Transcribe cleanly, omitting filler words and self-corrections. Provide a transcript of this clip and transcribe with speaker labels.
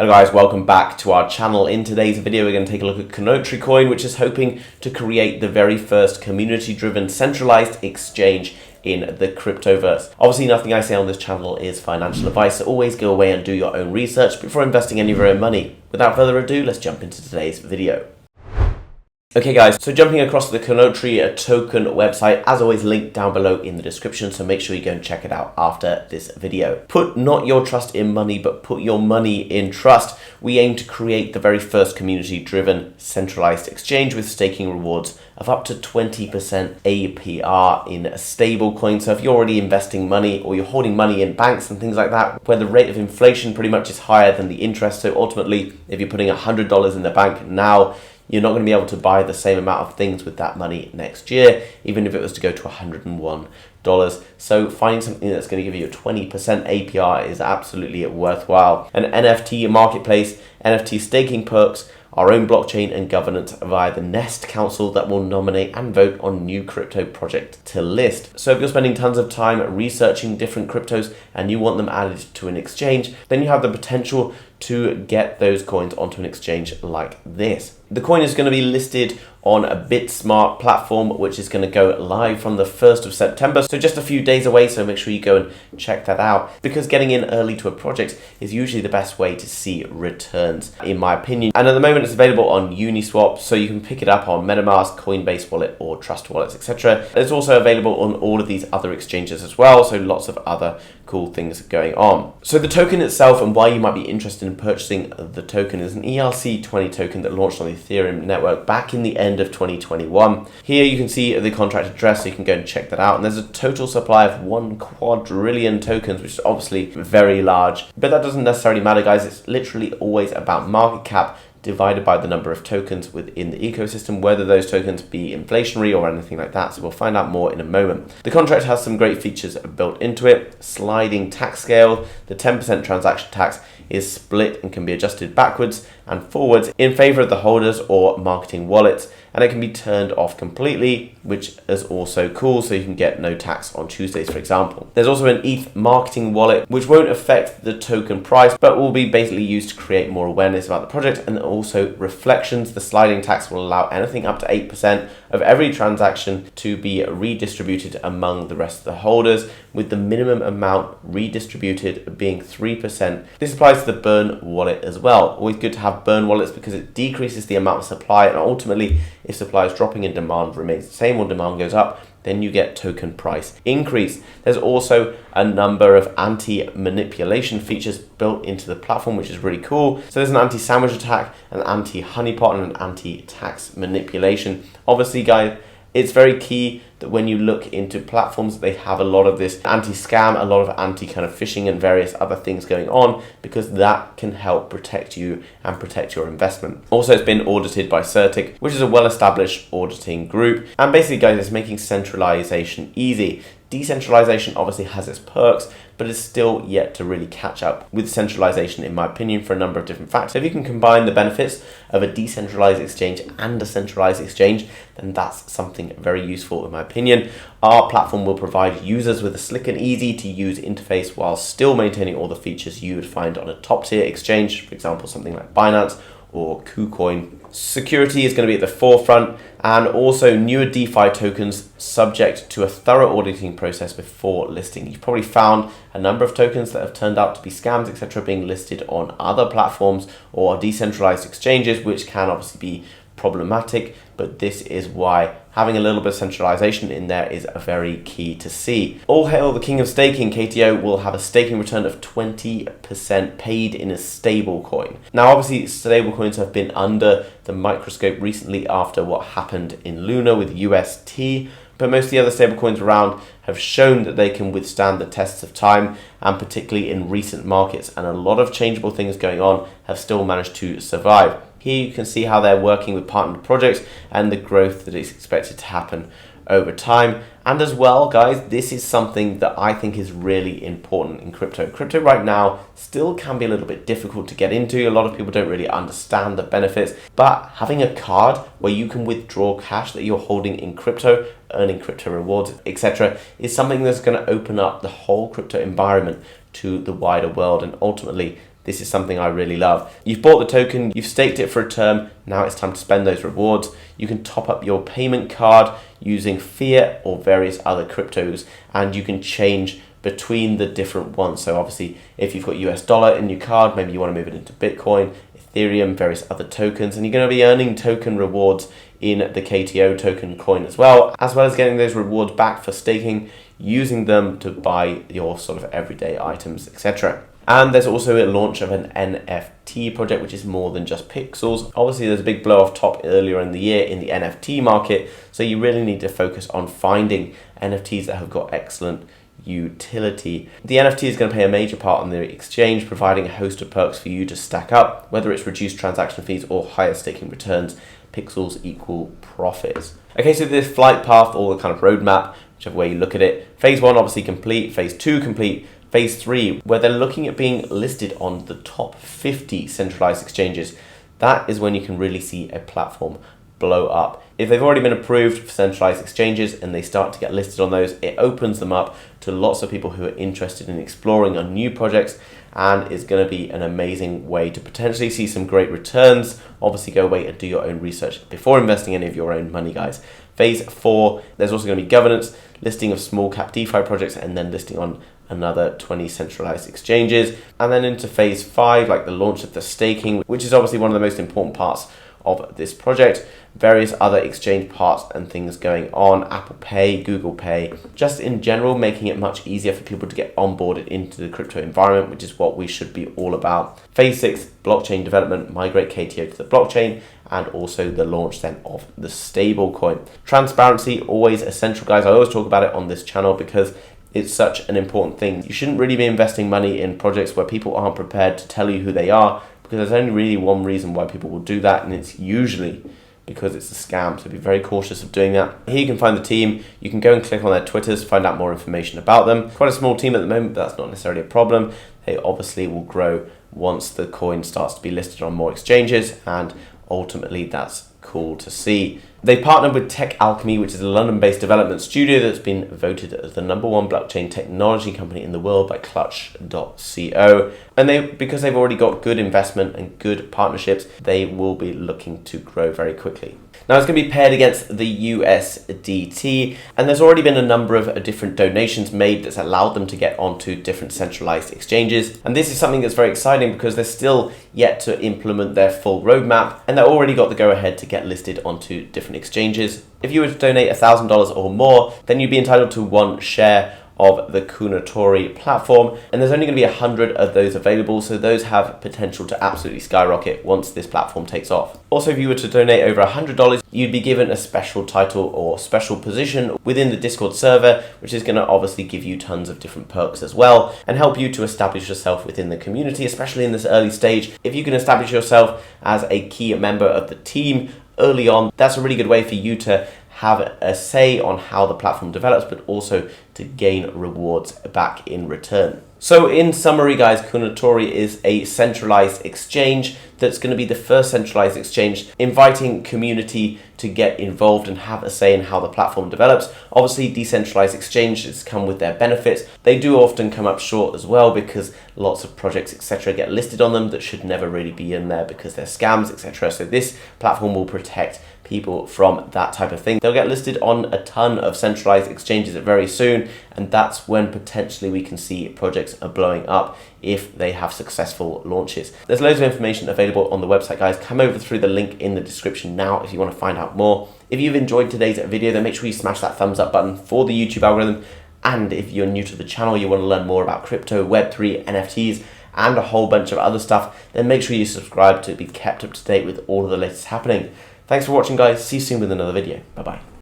Speaker 1: Hello guys, welcome back to our channel. In today's video, we're going to take a look at Kounotori coin, which is hoping to create the very first community-driven centralized exchange in the cryptoverse. Obviously, nothing I say on this channel is financial advice, so always go away and do your own research before investing any of your own money. Without further ado, let's jump into today's video. Okay guys, so jumping across to the Kounotori token website, as always linked down below in the description, so make sure you go and check it out after this video. Put not your trust in money, but put your money in trust. We aim to create the very first community-driven centralized exchange with staking rewards of up to 20% APR in a stable coin. So if you're already investing money or you're holding money in banks and things like that, where the rate of inflation pretty much is higher than the interest, so ultimately if you're putting $100 in the bank now, you're not going to be able to buy the same amount of things with that money next year, even if it was to go to $101. So finding something that's going to give you a 20% APR is absolutely worthwhile. An NFT marketplace, NFT staking perks, our own blockchain and governance via the Nest Council that will nominate and vote on new crypto project to list. So if you're spending tons of time researching different cryptos and you want them added to an exchange, then you have the potential to get those coins onto an exchange like this. The coin is going to be listed on a BitSmart platform, which is going to go live from the 1st of September. So just a few days away, so make sure you go and check that out, because getting in early to a project is usually the best way to see returns, in my opinion. And at the moment it's available on Uniswap, so you can pick it up on MetaMask, Coinbase Wallet or Trust Wallets, etc. It's also available on all of these other exchanges as well, so lots of other cool things going on. So the token itself and why you might be interested in purchasing the token is an ERC20 token that launched on the Ethereum network back in the end of 2021. Here you can see the contract address, so you can go and check that out. And there's a total supply of 1 quadrillion tokens, which is obviously very large, but that doesn't necessarily matter, guys. It's literally always about market cap divided by the number of tokens within the ecosystem, whether those tokens be inflationary or anything like that. So we'll find out more in a moment. The contract has some great features built into it. Sliding tax scale, the 10% transaction tax is split and can be adjusted backwards and forwards in favor of the holders or marketing wallets, and it can be turned off completely, which is also cool, so you can get no tax on Tuesdays, for example. There's also an ETH marketing wallet, which won't affect the token price, but will be basically used to create more awareness about the project, and also reflections. The sliding tax will allow anything up to 8% of every transaction to be redistributed among the rest of the holders, with the minimum amount redistributed being 3%. This applies to the burn wallet as well. Always good to have burn wallets because it decreases the amount of supply, and ultimately if supply is dropping and demand remains the same or demand goes up, then you get token price increase. There's also a number of anti-manipulation features built into the platform, which is really cool. So there's an anti-sandwich attack, an anti-honeypot, and an anti-tax manipulation. Obviously, guys, it's very key that when you look into platforms, they have a lot of this anti-scam, a lot of anti-kind of phishing and various other things going on, because that can help protect you and protect your investment. Also, it's been audited by Certic, which is a well-established auditing group. And basically, guys, it's making centralization easy. Decentralization obviously has its perks, but it's still yet to really catch up with centralization, in my opinion, for a number of different factors. If you can combine the benefits of a decentralized exchange and a centralized exchange, then that's something very useful, in my opinion. Our platform will provide users with a slick and easy to use interface while still maintaining all the features you would find on a top tier exchange, for example, something like Binance or KuCoin. Security is going to be at the forefront, and also newer DeFi tokens subject to a thorough auditing process before listing. You've probably found a number of tokens that have turned out to be scams, etc., being listed on other platforms or decentralized exchanges, which can obviously be problematic, but this is why having a little bit of centralization in there is very key to see. All hail the king of staking. KTO will have a staking return of 20% paid in a stable coin. Now, obviously, stable coins have been under the microscope recently after what happened in Luna with UST, but most of the other stablecoins around have shown that they can withstand the tests of time, and particularly in recent markets, and a lot of changeable things going on have still managed to survive. Here you can see how they're working with partnered projects and the growth that is expected to happen over time. And as well, guys, this is something that I think is really important in crypto. Crypto right now still can be a little bit difficult to get into. A lot of people don't really understand the benefits, but having a card where you can withdraw cash that you're holding in crypto, earning crypto rewards, etc., is something that's going to open up the whole crypto environment to the wider world. And ultimately, this is something I really love. You've bought the token, you've staked it for a term, now it's time to spend those rewards. You can top up your payment card using fiat or various other cryptos, and you can change between the different ones. So obviously, if you've got US dollar in your card, maybe you want to move it into Bitcoin, Ethereum, various other tokens, and you're going to be earning token rewards in the KTO token coin as well as getting those rewards back for staking, using them to buy your sort of everyday items, etc. And there's also a launch of an NFT project, which is more than just pixels. Obviously, there's a big blow off top earlier in the year in the NFT market, so you really need to focus on finding NFTs that have got excellent utility. The NFT is going to play a major part on the exchange, providing a host of perks for you to stack up, whether it's reduced transaction fees or higher staking returns. Pixels equal profits. Okay, so this flight path or the kind of roadmap, whichever way you look at it, phase 1 obviously complete, phase 2 complete, phase 3 where they're looking at being listed on the top 50 centralized exchanges. That is when you can really see a platform blow up. If they've already been approved for centralized exchanges and they start to get listed on those, it opens them up to lots of people who are interested in exploring on new projects, and is going to be an amazing way to potentially see some great returns. Obviously, go away and do your own research before investing any of your own money, guys. Phase 4, there's also going to be governance, listing of small cap DeFi projects, and then listing on another 20 centralized exchanges. And then into phase 5, like the launch of the staking, which is obviously one of the most important parts of this project. Various other exchange parts and things going on, Apple Pay, Google Pay, just in general making it much easier for people to get onboarded into the crypto environment, which is what we should be all about. Phase 6, blockchain development, migrate KTO to the blockchain, and also the launch then of the stable coin. Transparency, always essential, guys. I always talk about it on this channel because it's such an important thing. You shouldn't really be investing money in projects where people aren't prepared to tell you who they are, because there's only really one reason why people will do that, and it's usually because it's a scam. So be very cautious of doing that. Here you can find the team. You can go and click on their Twitters, find out more information about them. Quite a small team at the moment, but that's not necessarily a problem. They obviously will grow once the coin starts to be listed on more exchanges, and ultimately that's cool to see. They partnered with Tech Alchemy, which is a London-based development studio that's been voted as the #1 blockchain technology company in the world by Clutch.co. And because they've already got good investment and good partnerships, they will be looking to grow very quickly. Now it's going to be paired against the USDT, and there's already been a number of different donations made that's allowed them to get onto different centralized exchanges. And this is something that's very exciting because they're still yet to implement their full roadmap, and they've already got the go-ahead to get listed onto different exchanges. If you were to donate $1,000 or more, then you'd be entitled to 1 share of the Kounotori platform, and there's only going to be 100 of those available, so those have potential to absolutely skyrocket once this platform takes off. Also, if you were to donate over $100, you'd be given a special title or special position within the Discord server, which is going to obviously give you tons of different perks as well and help you to establish yourself within the community, especially in this early stage. If you can establish yourself as a key member of the team early on, that's a really good way for you to have a say on how the platform develops, but also to gain rewards back in return. So in summary, guys, Kounotori is a centralized exchange that's going to be the first centralized exchange inviting community to get involved and have a say in how the platform develops. Obviously, decentralized exchanges come with their benefits. They do often come up short as well because lots of projects, etc., get listed on them that should never really be in there because they're scams, etc. So this platform will protect people from that type of thing. They'll get listed on a ton of centralized exchanges very soon, and that's when potentially we can see projects are blowing up if they have successful launches. There's loads of information available on the website, guys. Come over through the link in the description now if you want to find out more. If you've enjoyed today's video, then make sure you smash that thumbs up button for the YouTube algorithm. And if you're new to the channel, you want to learn more about crypto, Web3, NFTs, and a whole bunch of other stuff, then make sure you subscribe to be kept up to date with all of the latest happening. Thanks for watching, guys. See you soon with another video. Bye-bye.